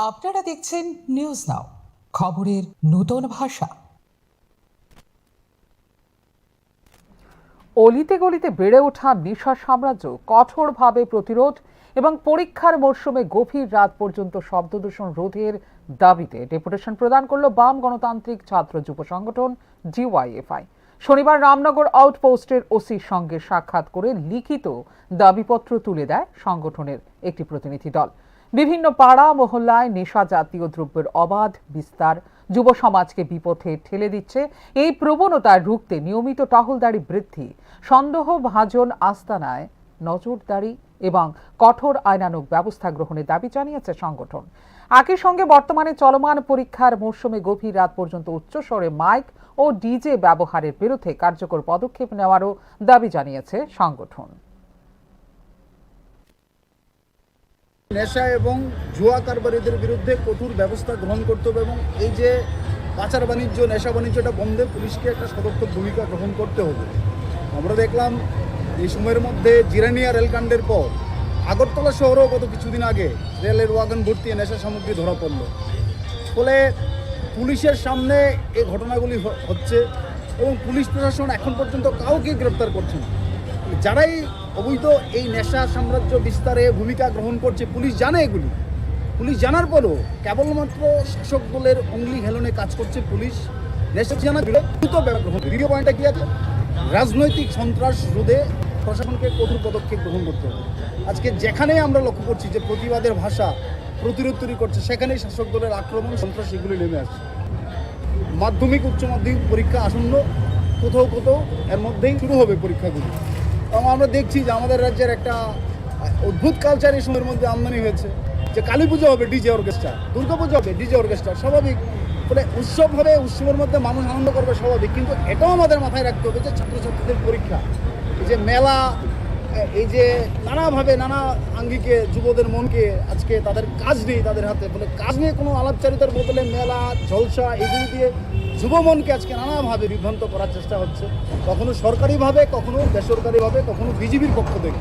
আপনারা দেখছেন news now, খবরের নতুন ভাষা। অলিতে গলিতে বেড়ে ওঠা নেশা সাম্রাজ্য কঠোরভাবে প্রতিরোধ এবং পরীক্ষার মরশুমে গভীর রাত পর্যন্ত শব্দদূষণ রোধের দাবিতে ডেপুটেশন প্রদান করল বাম গণতান্ত্রিক ছাত্র যুব সংগঠন ডিওয়াইএফআই। শনিবার রামনগর আউটপোস্টের ওসির সঙ্গে সাক্ষাৎ করে লিখিত দাবিপত্র তুলে দেয় সংগঠনের একটি প্রতিনিধি দল। বিভিন্ন পাড়া মহল্লায় নেশা জাতীয় দ্রব্যের অবাধ বিস্তার যুব সমাজকে বিপথে ঠেলে দিচ্ছে। এই প্রবণতা রুখতে নিয়মিত টহলদারি বৃদ্ধি, সন্দেহভাজন আস্তানায় নজরদারি এবং কঠোর আইনানুগ ব্যবস্থা গ্রহণের দাবি জানিয়েছে সংগঠন। একই সঙ্গে বর্তমানে চলমান পরীক্ষার মরশুমে গভীর রাত পর্যন্ত উচ্চস্বরে মাইক ও ডিজে ব্যবহারের বিরুদ্ধে কার্যকর পদক্ষেপ নেওয়ারও দাবি জানিয়েছে সংগঠন। নেশা এবং জুয়া কারবারিদের বিরুদ্ধে কঠোর ব্যবস্থা গ্রহণ করতে হবে এবং এই যে পাচার বাণিজ্য, নেশা বাণিজ্যটা বন্ধে পুলিশকে একটা সদর্থক ভূমিকা গ্রহণ করতে হবে। আমরা দেখলাম এই সময়ের মধ্যে জিরানিয়া রেলকাণ্ডের পর আগরতলা শহরেও গত কিছুদিন আগে রেলের ওয়াগন ভর্তি নেশা সামগ্রী ধরা পড়ল। ফলে পুলিশের সামনে এই ঘটনাগুলি হচ্ছে এবং পুলিশ প্রশাসন এখন পর্যন্ত কাউকে গ্রেপ্তার করছে না। যারাই অবৈধ এই নেশা সাম্রাজ্য বিস্তারে ভূমিকা গ্রহণ করছে, পুলিশ জানে এগুলি। পুলিশ জানার পরও কেবলমাত্র শাসক দলের অঙ্গলি হেলনে কাজ করছে পুলিশ। নেশা জানা দ্রুত গ্রহণ। দ্বিতীয় পয়েন্টটা কী আছে? রাজনৈতিক সন্ত্রাস রোধে প্রশাসনকে কঠোর পদক্ষেপ গ্রহণ করতে হবে। আজকে যেখানেই আমরা লক্ষ্য করছি যে প্রতিবাদের ভাষা প্রতিরোধ তৈরি করছে, সেখানেই শাসক দলের আক্রমণ, সন্ত্রাস এগুলি নেমে আসছে। মাধ্যমিক উচ্চ মাধ্যমিক পরীক্ষা আসন্ন, কোথাও কোথাও এর মধ্যেই শুরু হবে পরীক্ষাগুলি। এবং আমরা দেখছি যে আমাদের রাজ্যের একটা অদ্ভুত কালচার এই সময়ের মধ্যে আমদানি হয়েছে যে কালী পুজো হবে ডিজে অর্কেস্ট্রা, দুর্গা পুজো হবে ডিজে অর্কেস্ট্রা, স্বাভাবিক। ফলে উৎসব হবে, উৎসবের মধ্যে মানুষ আনন্দ করবে, স্বাভাবিক। কিন্তু এটাও আমাদের মাথায় রাখতে হবে যে ছাত্রছাত্রীদের পরীক্ষা, এই যে মেলা, এই যে নানাভাবে নানা আঙ্গিকে যুবদের মনকে আজকে তাদের কাজ নেই তাদের হাতে, ফলে কাজ নিয়ে কোনো আলাপচারিতার বদলে মেলা জলসা এগুলি দিয়ে যুব মনকে আজকে নানাভাবে বিভ্রান্ত করার চেষ্টা হচ্ছে, কখনো সরকারিভাবে, কখনো বেসরকারিভাবে, কখনো বিজেপির পক্ষ থেকে।